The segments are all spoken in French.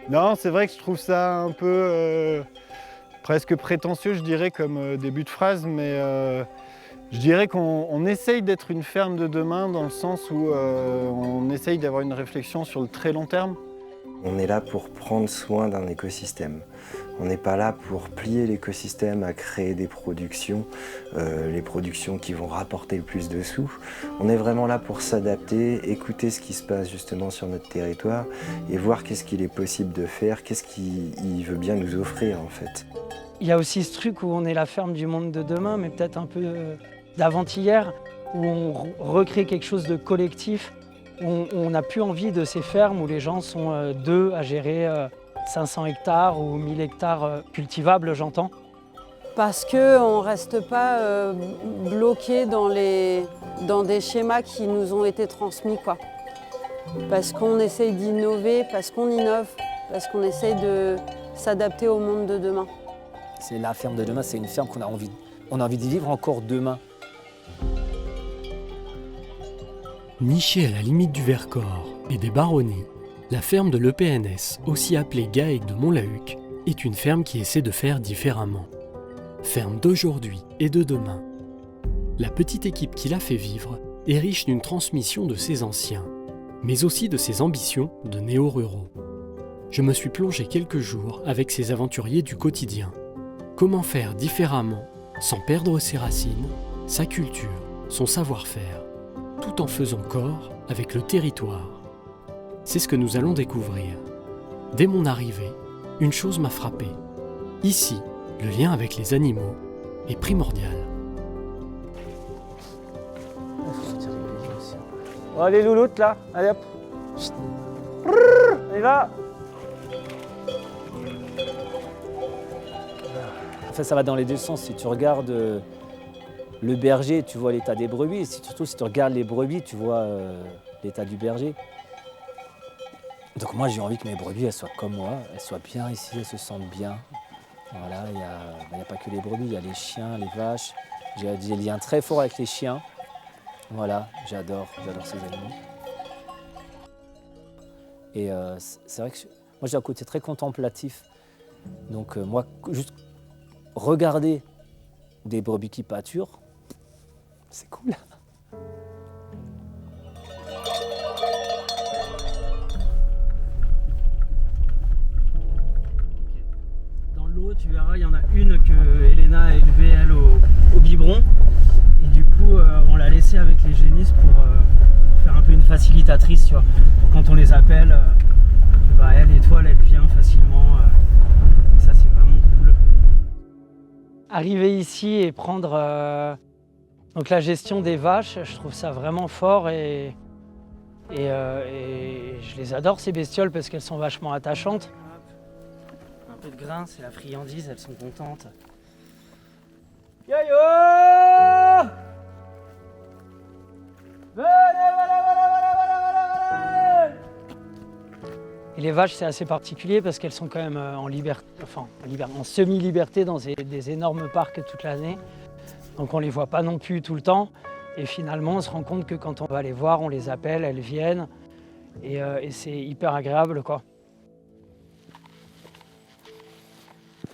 Non, c'est vrai que je trouve ça un peu presque prétentieux, je dirais, comme début de phrase, mais je dirais qu'on essaye d'être une ferme de demain dans le sens où on essaye d'avoir une réflexion sur le très long terme. On est là pour prendre soin d'un écosystème. On n'est pas là pour plier l'écosystème à créer des productions, les productions qui vont rapporter le plus de sous. On est vraiment là pour s'adapter, écouter ce qui se passe justement sur notre territoire et voir qu'est-ce qu'il est possible de faire, qu'est-ce qu'il veut bien nous offrir en fait. Il y a aussi ce truc où on est la ferme du monde de demain, mais peut-être un peu d'avant-hier, où on recrée quelque chose de collectif. On n'a plus envie de ces fermes où les gens sont deux à gérer 500 hectares ou 1000 hectares cultivables, j'entends. Parce qu'on ne reste pas bloqué dans des schémas qui nous ont été transmis, quoi. Parce qu'on essaye d'innover, parce qu'on innove, parce qu'on essaye de s'adapter au monde de demain. C'est la ferme de demain, c'est une ferme qu'on a envie d'y vivre encore demain. Nichée à la limite du Vercors et des Baronnies, la ferme de l'EPNS, aussi appelée GAEC de Montlahuc, est une ferme qui essaie de faire différemment. Ferme d'aujourd'hui et de demain. La petite équipe qui l'a fait vivre est riche d'une transmission de ses anciens, mais aussi de ses ambitions de néo-ruraux. Je me suis plongé quelques jours avec ces aventuriers du quotidien. Comment faire différemment sans perdre ses racines, sa culture, son savoir-faire, tout en faisant corps avec le territoire. C'est ce que nous allons découvrir. Dès mon arrivée, une chose m'a frappé. Ici, le lien avec les animaux est primordial. Oh, les louloutes là, allez hop. On y va. Enfin, ça va dans les deux sens. Si tu regardes le berger, tu vois l'état des brebis. Surtout si tu regardes les brebis, tu vois l'état du berger. Donc moi, j'ai envie que mes brebis, elles soient comme moi, elles soient bien ici, elles se sentent bien. Voilà, il n'y a pas que les brebis, il y a les chiens, les vaches. J'ai des liens très forts avec les chiens. Voilà, j'adore ces animaux. Et c'est vrai que moi, j'ai un côté très contemplatif. Donc moi, juste regarder des brebis qui pâturent, c'est cool. Dans l'eau, tu verras, il y en a une que Elena a élevée, elle, au biberon. Et du coup, on l'a laissée avec les génisses pour faire un peu une facilitatrice, tu vois. Quand on les appelle, elle, étoile, elle vient facilement. Et ça, c'est vraiment cool. Arriver ici et prendre donc la gestion des vaches, je trouve ça vraiment fort et je les adore ces bestioles parce qu'elles sont vachement attachantes. Un peu de grain, c'est la friandise, elles sont contentes. Yo-yo! Et les vaches, c'est assez particulier parce qu'elles sont quand même en semi-liberté dans des énormes parcs toute l'année. Donc on ne les voit pas non plus tout le temps. Et finalement, on se rend compte que quand on va les voir, on les appelle, elles viennent. Et c'est hyper agréable, quoi.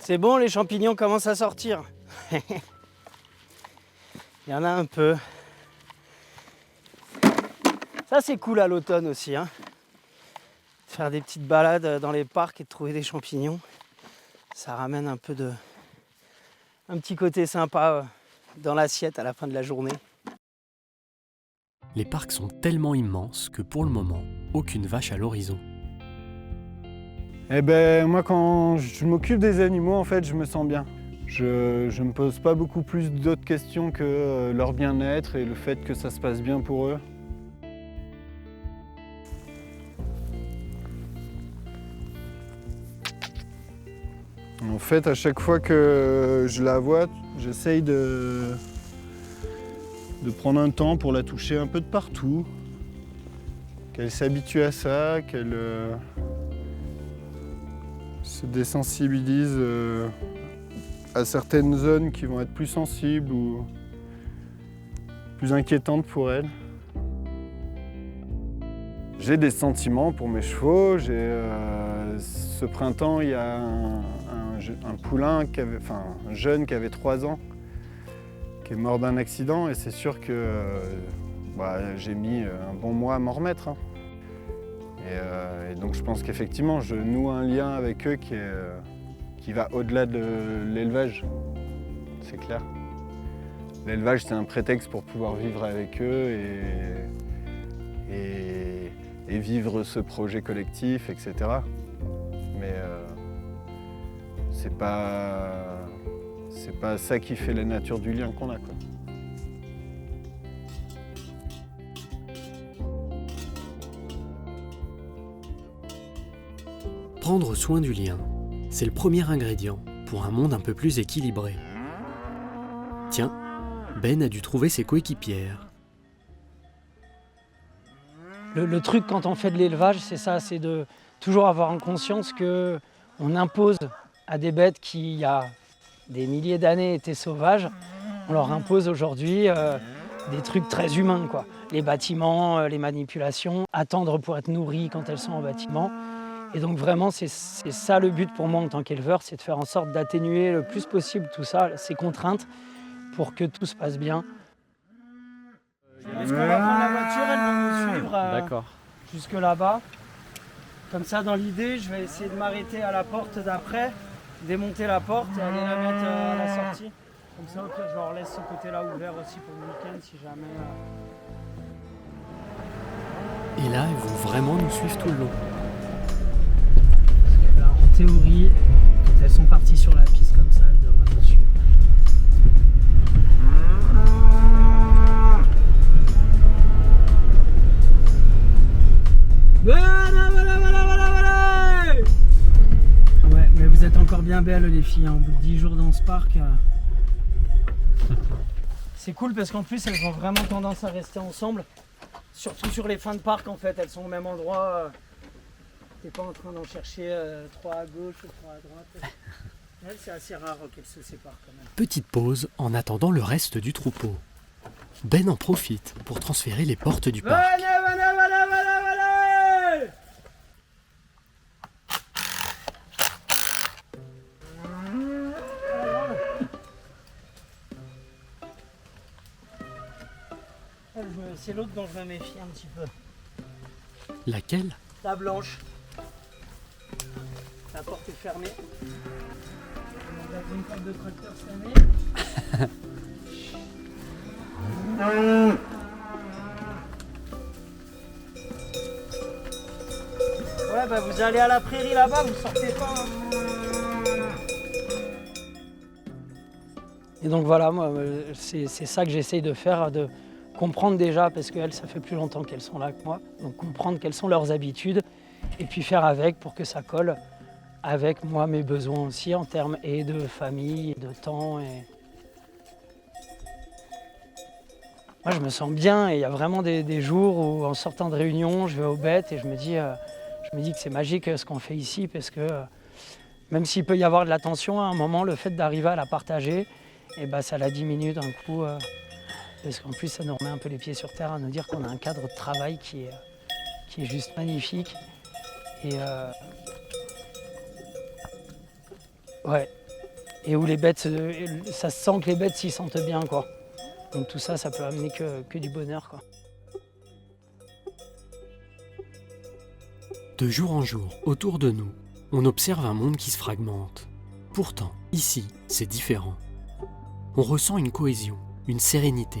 C'est bon, les champignons commencent à sortir. Il y en a un peu. Ça, c'est cool à l'automne aussi, hein. Faire des petites balades dans les parcs et de trouver des champignons, ça ramène un petit côté sympa dans l'assiette à la fin de la journée. Les parcs sont tellement immenses que pour le moment, aucune vache à l'horizon. Eh ben, moi, quand je m'occupe des animaux, en fait, je me sens bien. Je me pose pas beaucoup plus d'autres questions que leur bien-être et le fait que ça se passe bien pour eux. En fait, à chaque fois que je la vois, j'essaye de prendre un temps pour la toucher un peu de partout, qu'elle s'habitue à ça, qu'elle se désensibilise à certaines zones qui vont être plus sensibles ou plus inquiétantes pour elle. j'ai des sentiments pour mes chevaux. Ce printemps, il y a un poulain, un jeune qui avait 3 ans, qui est mort d'un accident, et c'est sûr que j'ai mis un bon mois à m'en remettre. Hein. Et donc je pense qu'effectivement, je noue un lien avec eux qui va au-delà de l'élevage, c'est clair. L'élevage, c'est un prétexte pour pouvoir vivre avec eux et vivre ce projet collectif, etc. Mais c'est pas ça qui fait la nature du lien qu'on a, quoi. Prendre soin du lien, c'est le premier ingrédient pour un monde un peu plus équilibré. Tiens, Ben a dû trouver ses coéquipières. Le truc quand on fait de l'élevage, c'est ça, c'est de toujours avoir en conscience qu'on impose à des bêtes qui, il y a des milliers d'années, étaient sauvages, on leur impose aujourd'hui des trucs très humains, quoi. Les bâtiments, les manipulations, attendre pour être nourries quand elles sont en bâtiment. Et donc vraiment, c'est ça le but pour moi en tant qu'éleveur, c'est de faire en sorte d'atténuer le plus possible tout ça, ces contraintes, pour que tout se passe bien. Est-ce qu'on va prendre la voiture, elles vont nous suivre jusque là-bas. Comme ça, dans l'idée, je vais essayer de m'arrêter à la porte d'après, démonter la porte et aller la mettre à la sortie. Comme ça, au pire, je leur laisse ce côté-là ouvert aussi pour le week-end si jamais... Et là, elles vont vraiment nous suivre tout le long. Parce que là, en théorie, quand elles sont parties sur la piste comme ça, elles devraient nous suivre. Voilà. Ouais, mais vous êtes encore bien belles les filles, hein. Au bout de 10 jours dans ce parc. C'est cool parce qu'en plus elles ont vraiment tendance à rester ensemble. Surtout sur les fins de parc en fait, elles sont au même endroit. T'es pas en train d'en chercher 3 à gauche ou 3 à droite. Elles, c'est assez rare qu'elles se séparent quand même. Petite pause en attendant le reste du troupeau. Ben en profite pour transférer les portes du parc. Voilà. C'est l'autre dont je me méfie un petit peu. Laquelle? La blanche. La porte est fermée. On a une porte de tracteur cette année. Ouais, bah vous allez à la prairie là-bas, vous sortez pas. Et donc voilà, moi, c'est ça que j'essaye de faire, de comprendre déjà, parce qu'elles, ça fait plus longtemps qu'elles sont là que moi, donc comprendre quelles sont leurs habitudes, et puis faire avec pour que ça colle avec moi, mes besoins aussi, en termes et de famille, et de temps. Et... Moi, je me sens bien, et il y a vraiment des jours où, en sortant de réunion, je vais aux bêtes et je me dis que c'est magique ce qu'on fait ici, parce que même s'il peut y avoir de la tension, à un moment, le fait d'arriver à la partager, et ben, ça la diminue d'un coup. Parce qu'en plus, ça nous remet un peu les pieds sur terre à nous dire qu'on a un cadre de travail qui est juste magnifique. Et ouais. Et où les bêtes, ça se sent que les bêtes s'y sentent bien, quoi. Donc tout ça, ça peut amener que du bonheur, quoi. De jour en jour, autour de nous, on observe un monde qui se fragmente. Pourtant, ici, c'est différent. On ressent une cohésion, une sérénité.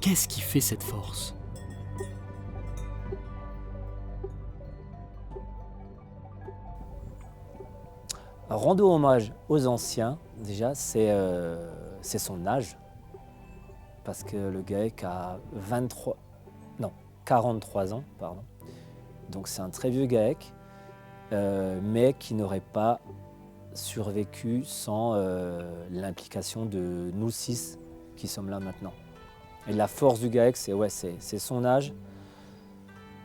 Qu'est-ce qui fait cette force? Rendre hommage aux anciens, déjà, c'est son âge. Parce que le GAEC a 43 ans, pardon. Donc c'est un très vieux GAEC, mais qui n'aurait pas survécu sans l'implication de nous 6 qui sommes là maintenant. Et la force du GAEC, c'est son âge,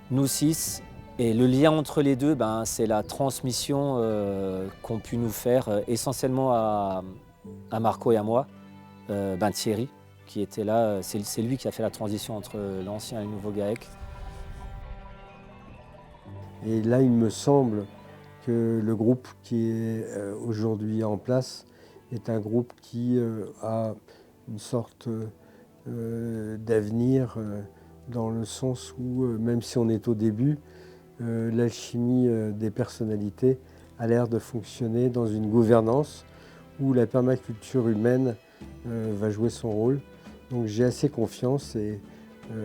nous 6, et le lien entre les deux, c'est la transmission qu'ont pu nous faire essentiellement à Marco et à moi, Thierry, qui était là, c'est lui qui a fait la transition entre l'ancien et le nouveau GAEC. Et là, il me semble que le groupe qui est aujourd'hui en place est un groupe qui a une sorte d'avenir dans le sens où, même si on est au début, l'alchimie des personnalités a l'air de fonctionner dans une gouvernance où la permaculture humaine va jouer son rôle. Donc j'ai assez confiance et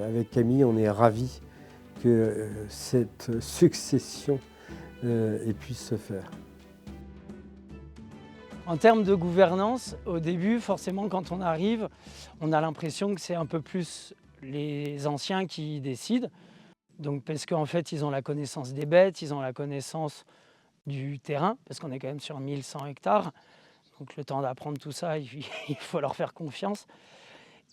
avec Camille, on est ravis que cette succession puisse se faire. En termes de gouvernance, au début, forcément, quand on arrive, on a l'impression que c'est un peu plus les anciens qui décident. Donc, parce qu'en fait, ils ont la connaissance des bêtes, ils ont la connaissance du terrain, parce qu'on est quand même sur 1100 hectares. Donc, le temps d'apprendre tout ça, il faut leur faire confiance.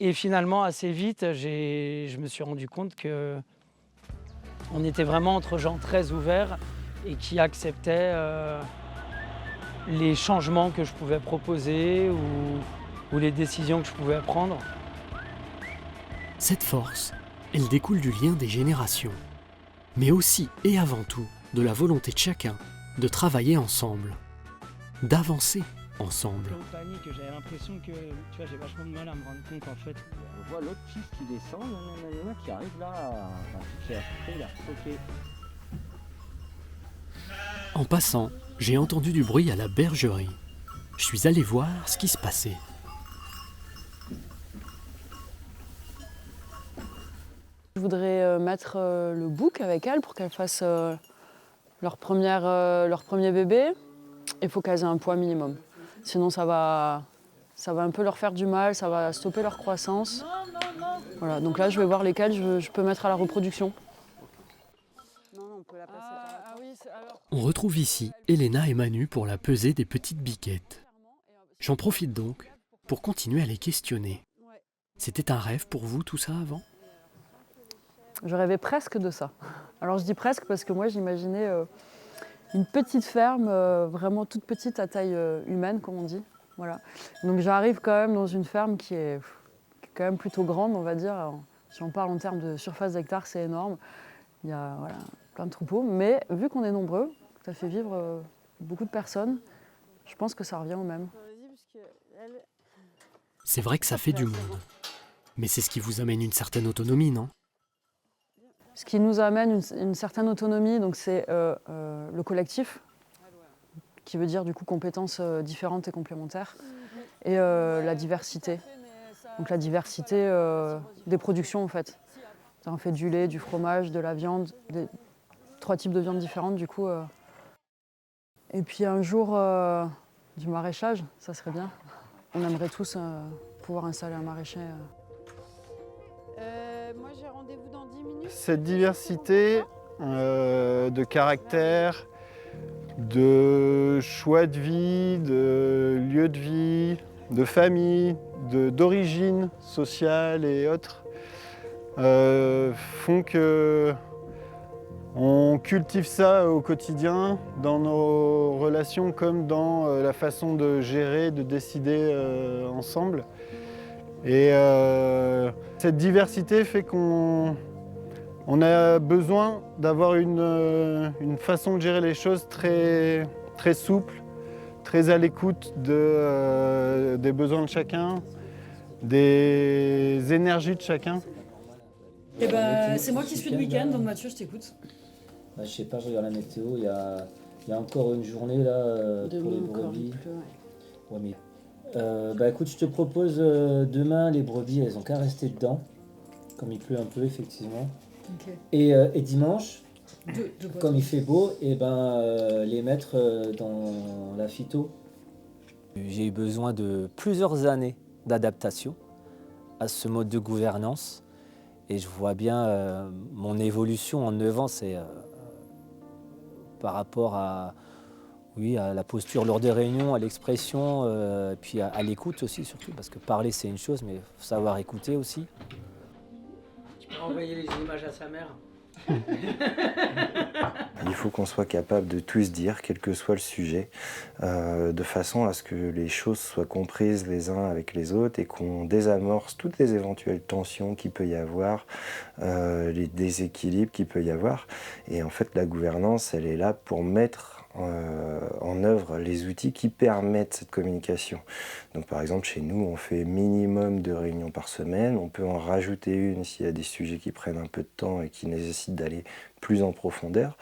Et finalement, assez vite, je me suis rendu compte qu'on était vraiment entre gens très ouverts et qui acceptaient les changements que je pouvais proposer ou les décisions que je pouvais prendre. Cette force, elle découle du lien des générations, mais aussi et avant tout de la volonté de chacun de travailler ensemble, d'avancer ensemble. Que j'avais l'impression que j'ai vachement de mal à me rendre compte en fait. On voit l'autre fils qui descend, il y en a qui arrive là, qui a fait là. Ok. En passant, j'ai entendu du bruit à la bergerie. Je suis allé voir ce qui se passait. Je voudrais mettre le bouc avec elles pour qu'elles fassent leur premier bébé. Il faut qu'elles aient un poids minimum. Sinon ça va un peu leur faire du mal, ça va stopper leur croissance. Voilà, donc là je vais voir lesquelles je peux mettre à la reproduction. On retrouve ici Elena et Manu pour la pesée des petites biquettes. J'en profite donc pour continuer à les questionner. C'était un rêve pour vous tout ça avant ? Je rêvais presque de ça. Alors je dis presque parce que moi j'imaginais une petite ferme, vraiment toute petite à taille humaine comme on dit. Voilà. Donc j'arrive quand même dans une ferme qui est quand même plutôt grande, on va dire. Alors, si on parle en termes de surface d'hectares, c'est énorme. Il y a plein de troupeaux, mais vu qu'on est nombreux, ça fait vivre beaucoup de personnes, je pense que ça revient au même. C'est vrai que ça fait du monde, mais c'est ce qui vous amène une certaine autonomie, non ? Ce qui nous amène une certaine autonomie, donc c'est le collectif, qui veut dire du coup compétences différentes et complémentaires, et la diversité. Donc la diversité des productions en fait. On fait du lait, du fromage, de la viande, 3 types de viande différentes du coup. Et puis un jour du maraîchage, ça serait bien. On aimerait tous pouvoir installer un maraîcher. Moi j'ai rendez-vous dans 10 minutes. Cette diversité de caractère, de choix de vie, de lieu de vie, de famille, d'origine sociale et autres, font que on cultive ça au quotidien dans nos relations comme dans la façon de gérer, de décider ensemble. Et cette diversité fait qu'on a besoin d'avoir une façon de gérer les choses très, très souple, très à l'écoute des besoins de chacun, des énergies de chacun. Et ben, c'est moi qui suis le week-end, donc Mathieu, je t'écoute. Je sais pas, je regarde la météo, il y a encore une journée là pour les brebis. Ouais, mais écoute, je te propose demain, les brebis, elles ont qu'à rester dedans, comme il pleut un peu effectivement. Okay. Et dimanche, comme il fait beau, et les mettre dans la phyto. J'ai eu besoin de plusieurs années d'adaptation à ce mode de gouvernance. Et je vois bien mon évolution en 9 ans, c'est par rapport à la posture lors des réunions, à l'expression, puis à l'écoute aussi surtout, parce que parler c'est une chose, mais il faut savoir écouter aussi. Tu peux envoyer les images à sa mère. Il faut qu'on soit capable de tout se dire, quel que soit le sujet, de façon à ce que les choses soient comprises les uns avec les autres et qu'on désamorce toutes les éventuelles tensions qu'il peut y avoir, les déséquilibres qu'il peut y avoir. Et en fait, la gouvernance, elle est là pour mettre en œuvre les outils qui permettent cette communication. Donc par exemple, chez nous, on fait minimum 2 réunions par semaine. On peut en rajouter une s'il y a des sujets qui prennent un peu de temps et qui nécessitent d'aller plus en profondeur.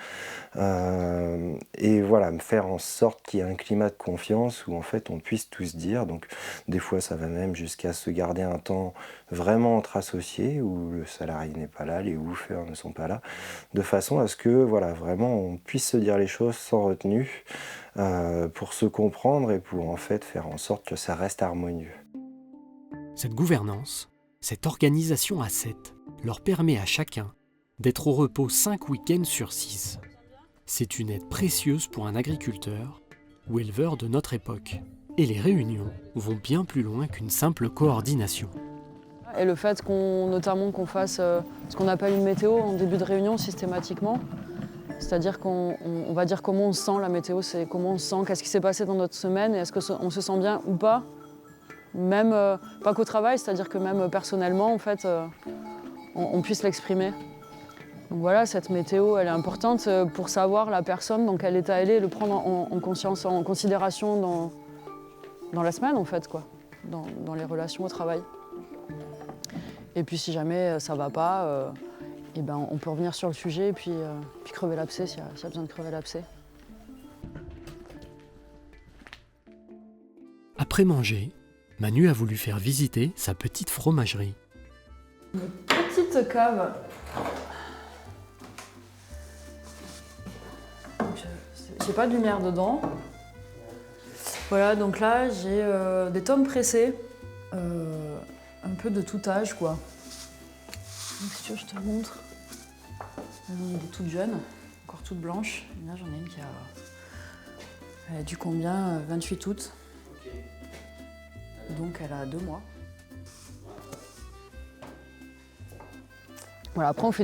Et voilà, faire en sorte qu'il y ait un climat de confiance où en fait on puisse tout se dire. Donc des fois ça va même jusqu'à se garder un temps vraiment entre associés où le salarié n'est pas là, les woofers ne sont pas là, de façon à ce que voilà, vraiment on puisse se dire les choses sans retenue pour se comprendre et pour en fait faire en sorte que ça reste harmonieux. Cette gouvernance, cette organisation à 7, leur permet à chacun d'être au repos 5 week-ends sur 6. C'est une aide précieuse pour un agriculteur ou éleveur de notre époque. Et les réunions vont bien plus loin qu'une simple coordination. Et le fait notamment qu'on fasse ce qu'on appelle une météo en début de réunion systématiquement, c'est-à-dire qu'on va dire comment on se sent, la météo, c'est comment on se sent, qu'est-ce qui s'est passé dans notre semaine, et est-ce qu'on se sent bien ou pas, même pas qu'au travail, c'est-à-dire que même personnellement, en fait, on puisse l'exprimer. Donc voilà, cette météo, elle est importante pour savoir la personne dans quel état elle est, le prendre en conscience, en considération dans la semaine, en fait, quoi, dans les relations au travail. Et puis si jamais ça va pas, eh ben, on peut revenir sur le sujet et puis crever l'abcès s'il y a besoin de crever l'abcès. Après manger, Manu a voulu faire visiter sa petite fromagerie. Une petite cave. J'ai pas de lumière dedans. Voilà, donc là j'ai des tomes pressés, un peu de tout âge quoi. Donc, si tu veux, je te montre. J'en ai des toutes jeunes, encore toutes blanches. Et là j'en ai une qui a du combien 28 août. Donc elle a 2 mois. Voilà, après on fait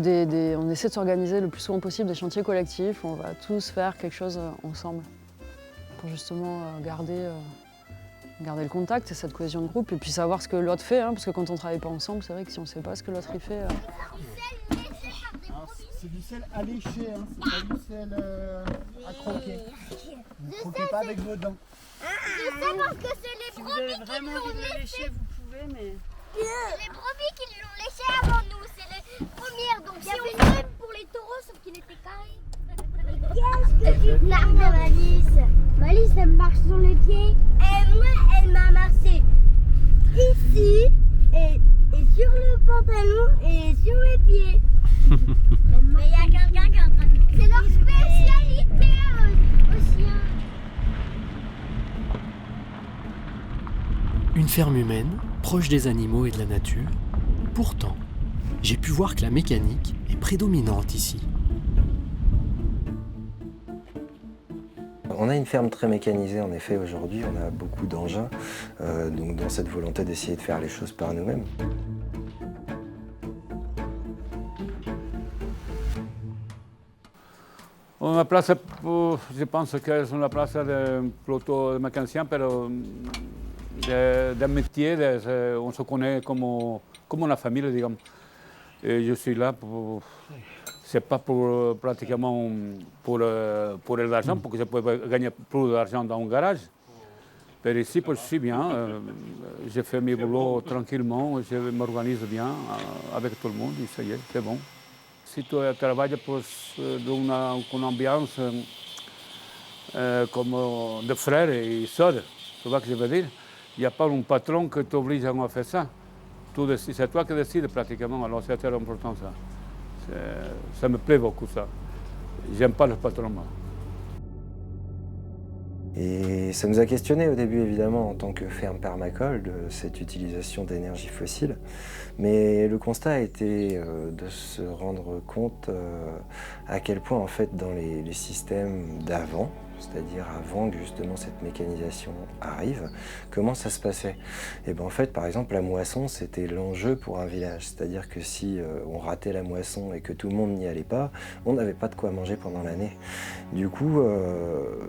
on essaie de s'organiser le plus souvent possible des chantiers collectifs. On va tous faire quelque chose ensemble pour justement garder le contact et cette cohésion de groupe et puis savoir ce que l'autre fait, hein, parce que quand on ne travaille pas ensemble, c'est vrai que si on ne sait pas ce que l'autre y fait... C'est du sel à lécher, hein, c'est pas du sel à croquer. Ne croquez pas avec vos dents. Je sais parce que c'est les brebis qui l'ont léché. Vous pouvez, mais... C'est les brebis qui l'ont léché avant nous, c'est les premières. Donc il y avait une même pour les taureaux, sauf qu'il était carré. Qu'est-ce que tu marches dans Malice? Malice, elle me marche sur les pieds. Et moi, elle m'a marché ici, et sur le pantalon, et sur les pieds. Mais il y a quelqu'un qui est en train de... C'est leur spécialité aussi. Une ferme humaine, proche des animaux et de la nature. Pourtant, j'ai pu voir que la mécanique est prédominante ici. On a une ferme très mécanisée en effet aujourd'hui, on a beaucoup d'engins, donc dans cette volonté d'essayer de faire les choses par nous-mêmes. Una place, je pense que c'est une place plutôt de mécanicien, mais d'un métier, on se connaît comme une famille, disons. Et je suis là pour... C'est pas pour pratiquement pour l'argent, parce que je peux gagner plus d'argent dans un garage. Mais ici, je suis bien. Je fais mes boulots tranquillement, je m'organise bien avec tout le monde, et ça y est, c'est bon. Si tu travailles dans une ambiance comme de frères et sœurs, tu vois ce que je veux dire? Il n'y a pas un patron qui t'oblige à faire ça. C'est toi qui décides pratiquement, alors c'est très important ça. Ça me plaît beaucoup ça. J'aime pas le patron moi. Et ça nous a questionné au début évidemment en tant que ferme permacole de cette utilisation d'énergie fossile. Mais le constat a été de se rendre compte à quel point en fait dans les systèmes d'avant, c'est-à-dire avant que justement cette mécanisation arrive, comment ça se passait? Et bien en fait, par exemple, la moisson, c'était l'enjeu pour un village. C'est-à-dire que si on ratait la moisson et que tout le monde n'y allait pas, on n'avait pas de quoi manger pendant l'année. Du coup,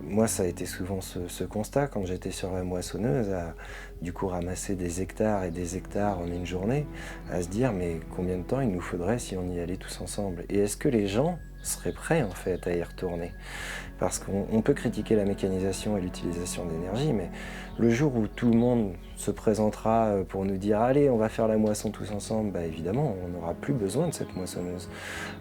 moi, ça a été souvent ce constat quand j'étais sur la moissonneuse, à du coup ramasser des hectares et des hectares en une journée, à se dire mais combien de temps il nous faudrait si on y allait tous ensemble? Et est-ce que les gens seraient prêts en fait à y retourner? Parce qu'on peut critiquer la mécanisation et l'utilisation d'énergie, mais le jour où tout le monde se présentera pour nous dire « Allez, on va faire la moisson tous ensemble », bah évidemment, on n'aura plus besoin de cette moissonneuse.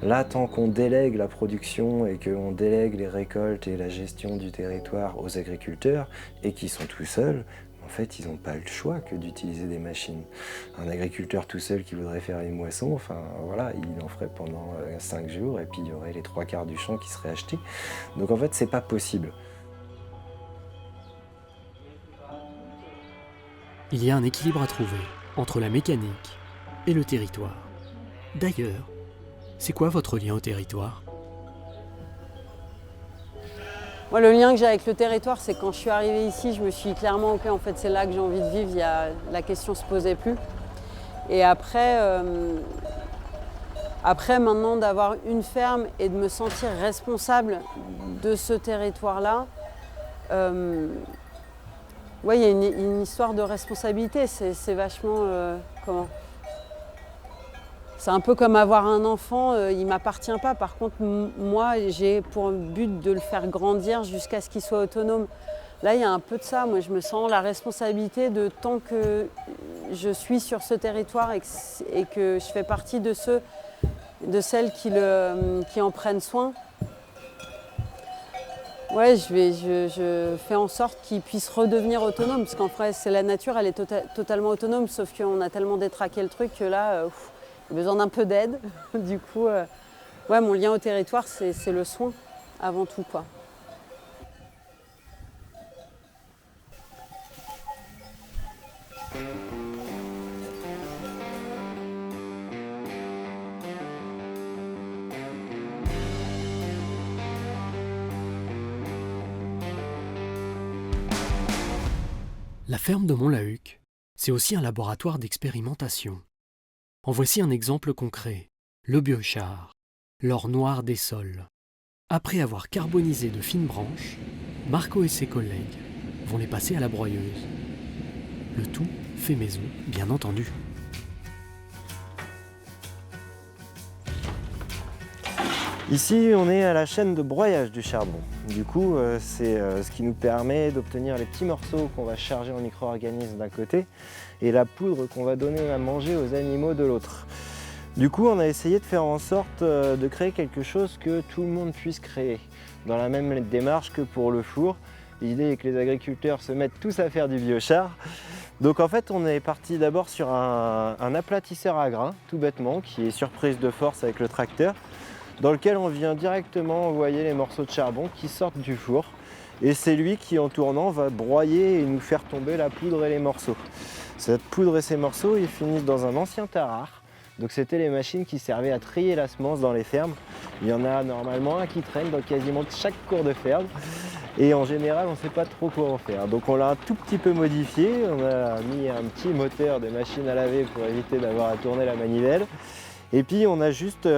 Là, tant qu'on délègue la production et qu'on délègue les récoltes et la gestion du territoire aux agriculteurs, et qu'ils sont tout seuls, en fait, ils n'ont pas le choix que d'utiliser des machines. Un agriculteur tout seul qui voudrait faire une moisson, enfin voilà, il en ferait pendant 5 jours et puis il y aurait les 3/4 du champ qui seraient achetés. Donc en fait, c'est pas possible. Il y a un équilibre à trouver entre la mécanique et le territoire. D'ailleurs, c'est quoi votre lien au territoire ? Moi, le lien que j'ai avec le territoire, c'est quand je suis arrivée ici, je me suis dit clairement, ok, en fait, c'est là que j'ai envie de vivre, la question ne se posait plus. Et après, maintenant, d'avoir une ferme et de me sentir responsable de ce territoire-là, ouais, il y a une histoire de responsabilité, c'est vachement, c'est un peu comme avoir un enfant, il ne m'appartient pas. Par contre, moi, j'ai pour but de le faire grandir jusqu'à ce qu'il soit autonome. Là, il y a un peu de ça. Moi, je me sens la responsabilité de tant que je suis sur ce territoire et que je fais partie de celles qui en prennent soin. Ouais, je fais en sorte qu'il puisse redevenir autonome. Parce qu'en vrai, c'est la nature, elle est totalement autonome. Sauf qu'on a tellement détraqué le truc que là... j'ai besoin d'un peu d'aide. Du coup, ouais, mon lien au territoire, c'est le soin, avant tout, quoi. La ferme de Montlahuc, c'est aussi un laboratoire d'expérimentation. En voici un exemple concret, le biochar, l'or noir des sols. Après avoir carbonisé de fines branches, Marco et ses collègues vont les passer à la broyeuse. Le tout fait maison, bien entendu. Ici, on est à la chaîne de broyage du charbon. Du coup, c'est ce qui nous permet d'obtenir les petits morceaux qu'on va charger en micro-organismes d'un côté et la poudre qu'on va donner à manger aux animaux de l'autre. Du coup, on a essayé de faire en sorte de créer quelque chose que tout le monde puisse créer, dans la même démarche que pour le four. L'idée est que les agriculteurs se mettent tous à faire du biochar. Donc en fait, on est parti d'abord sur un aplatisseur à grains, tout bêtement, qui est sur prise de force avec le tracteur, dans lequel on vient directement envoyer les morceaux de charbon qui sortent du four. Et c'est lui qui, en tournant, va broyer et nous faire tomber la poudre et les morceaux. Cette poudre et ces morceaux, ils finissent dans un ancien tarare. Donc c'était les machines qui servaient à trier la semence dans les fermes. Il y en a normalement un qui traîne dans quasiment chaque cour de ferme. Et en général, on ne sait pas trop quoi en faire. Donc on l'a un tout petit peu modifié. On a mis un petit moteur de machine à laver pour éviter d'avoir à tourner la manivelle. Et puis on a juste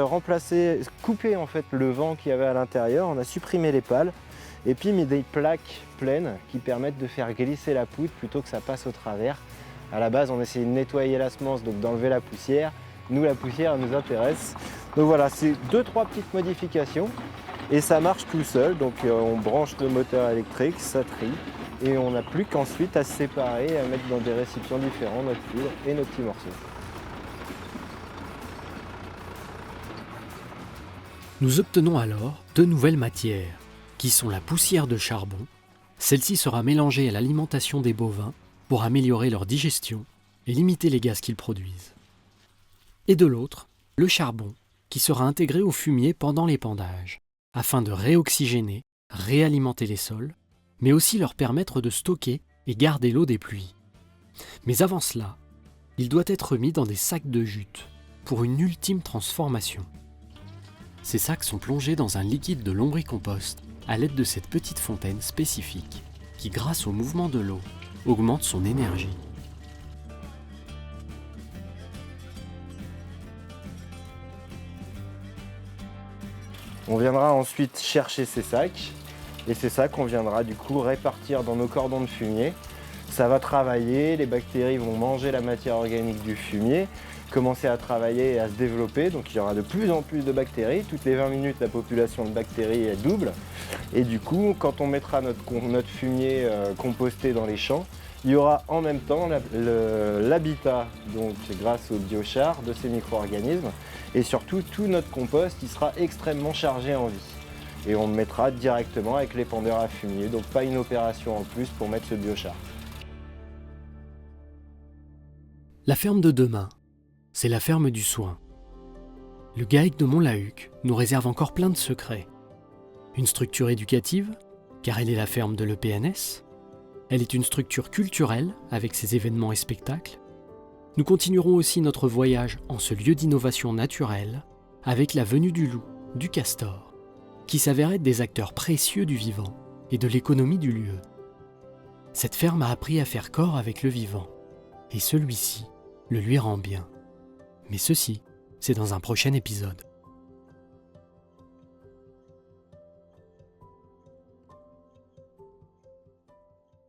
coupé en fait le vent qu'il y avait à l'intérieur, on a supprimé les pales et puis mis des plaques pleines qui permettent de faire glisser la poudre plutôt que ça passe au travers. À la base, on essayait de nettoyer la semence, donc d'enlever la poussière. Nous, la poussière, elle nous intéresse. Donc voilà, c'est 2-3 petites modifications et ça marche tout seul. Donc on branche le moteur électrique, ça trie et on n'a plus qu'ensuite à se séparer et à mettre dans des récipients différents notre poudre et nos petits morceaux. Nous obtenons alors deux nouvelles matières, qui sont la poussière de charbon. Celle-ci sera mélangée à l'alimentation des bovins pour améliorer leur digestion et limiter les gaz qu'ils produisent. Et de l'autre, le charbon, qui sera intégré au fumier pendant l'épandage, afin de réoxygéner, réalimenter les sols, mais aussi leur permettre de stocker et garder l'eau des pluies. Mais avant cela, il doit être mis dans des sacs de jute pour une ultime transformation. Ces sacs sont plongés dans un liquide de lombricompost à l'aide de cette petite fontaine spécifique qui, grâce au mouvement de l'eau, augmente son énergie. On viendra ensuite chercher ces sacs et ces sacs on viendra du coup répartir dans nos cordons de fumier. Ça va travailler, les bactéries vont manger la matière organique du fumier, commencer à travailler et à se développer, donc il y aura de plus en plus de bactéries. Toutes les 20 minutes la population de bactéries elle double et du coup quand on mettra notre fumier composté dans les champs, il y aura en même temps l'habitat, donc grâce au biochar, de ces micro-organismes. Et surtout, tout notre compost il sera extrêmement chargé en vie. Et on le mettra directement avec l'épandeur à fumier, donc pas une opération en plus pour mettre ce biochar. La ferme de demain, c'est la ferme du soin. Le GAEC de Montlahuc nous réserve encore plein de secrets. Une structure éducative, car elle est la ferme de l'EPNS. Elle est une structure culturelle, avec ses événements et spectacles. Nous continuerons aussi notre voyage en ce lieu d'innovation naturelle, avec la venue du loup, du castor, qui s'avèrent être des acteurs précieux du vivant et de l'économie du lieu. Cette ferme a appris à faire corps avec le vivant, et celui-ci le lui rend bien. Mais ceci, c'est dans un prochain épisode.